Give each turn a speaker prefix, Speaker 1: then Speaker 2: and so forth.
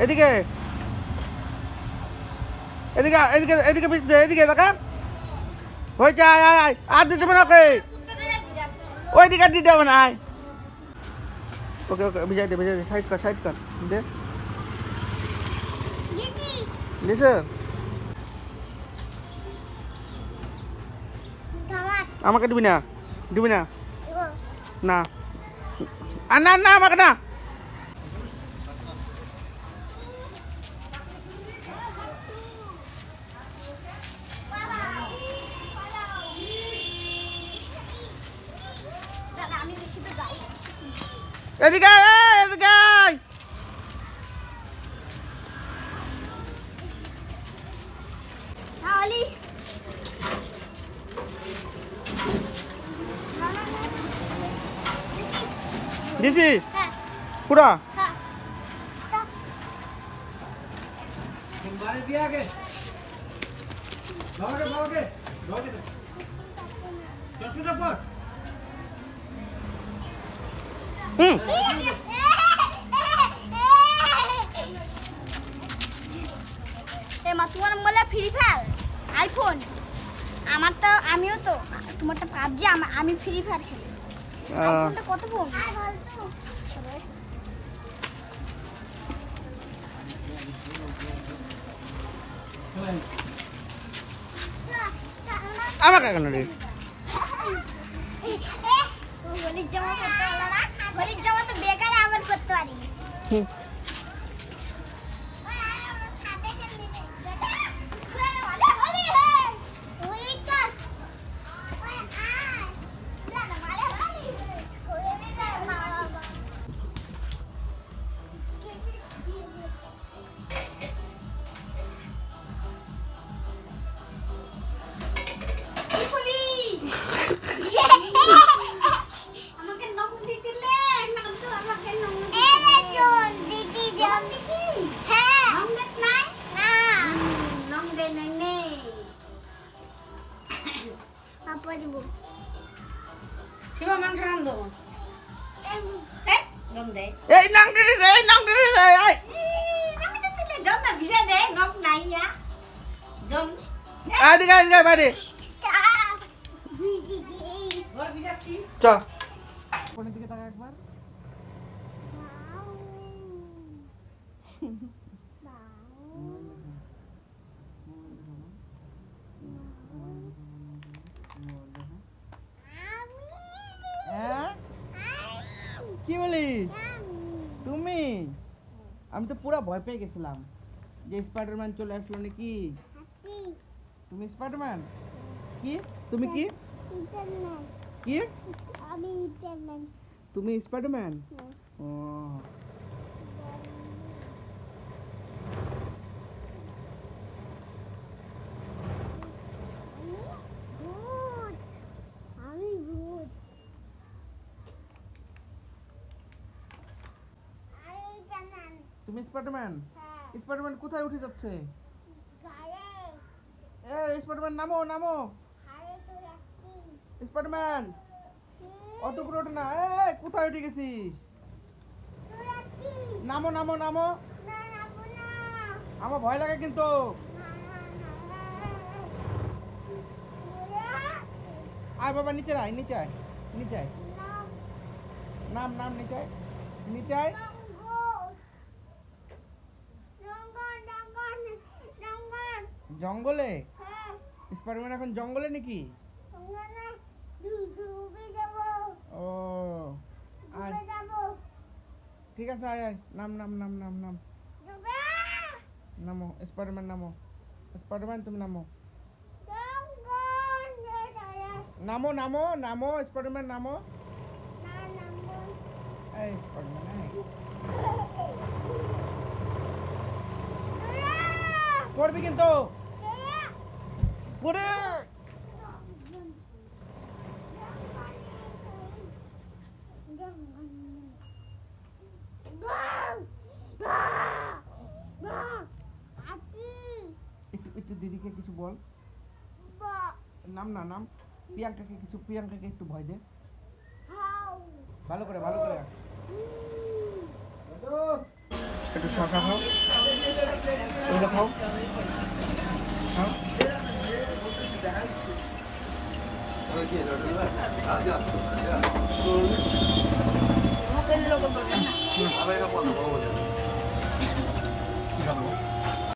Speaker 1: এদিকে এদিকে এদিকে এদিকে এদিকে দেখা হয়েছে। আয় আয় আয় আর দিতে হবে না ওকে, ওই দিকে আর দিতে হবে না। আয় ওকে ওকে ভিজাই দে সাইড কর দে দিছে। আমাকে দিবি না না আর না না আমাকে না। এদিকে এদিকে দিছি পুরা
Speaker 2: তোমার বলে ফ্রি ফায়ার আইফোন, আমার তো আমিও তো তোমারটা পাবজি, আমি ফ্রি ফায়ার খেলি। আইফোনটা কত ফোন
Speaker 1: আমাকে কেন রে?
Speaker 2: হোলির জামা করতে পারলো না, হোলির জামা তো বেকার আবার করতে পারি।
Speaker 3: শিবা মাংস রান দেবো গম দে
Speaker 1: এই নাং দে এই নাং দে এই
Speaker 3: জল না ভিজে দে গম নাই যা জল
Speaker 1: এদিকে এদিকে বাইরে
Speaker 3: ঘর ভিজাচ্ছিস
Speaker 1: চ কোনের দিকে তাকা একবার। কি বলি তুমি? আমি তো পুরো ভয় পেয়ে গেছিলাম যে স্পাইডারম্যান চলে আসলো নাকি। তুমি স্পাইডারম্যান? কি তুমি কি কি তুমি স্পাইডারম্যান? ও তুমি স্পাইডারম্যান? স্পাইডারম্যান কোথায় উঠে যাচ্ছে? এই স্পাইডারম্যান নামো নামো। স্পাইডারম্যান অত করে ওঠে না। এই কোথায় উঠে গেছিস? নামো নামো নামো। আমার ভয় লাগে কিন্তু। আয় বাবা নিচে আয় নিচে আয় নিচে আয়। নাম নাম নিচে আয় নিচে আয়। জঙ্গলে? স্পাইডারম্যান এখন জঙ্গলে নাকি? ও আয় ঠিক আছে আয় আয় নাম নাম নাম নাম নাম নামো। স্পাইডারম্যান নামো। স্পাইডারম্যান তুমি নামো নামো নামো নামো। স্পাইডারম্যান নামো। এই স্পাইডারম্যান পড়বি কিন্তু পড়ে। একটু একটু দিদিকে কিছু বল। নাম না নাম প্রিয়াঙ্কাকে একটু ভয় দে
Speaker 2: হাউ
Speaker 1: ভালো করে একটু শশা খাও এগুলো খাও খাও
Speaker 2: লোকের লোক বলবে না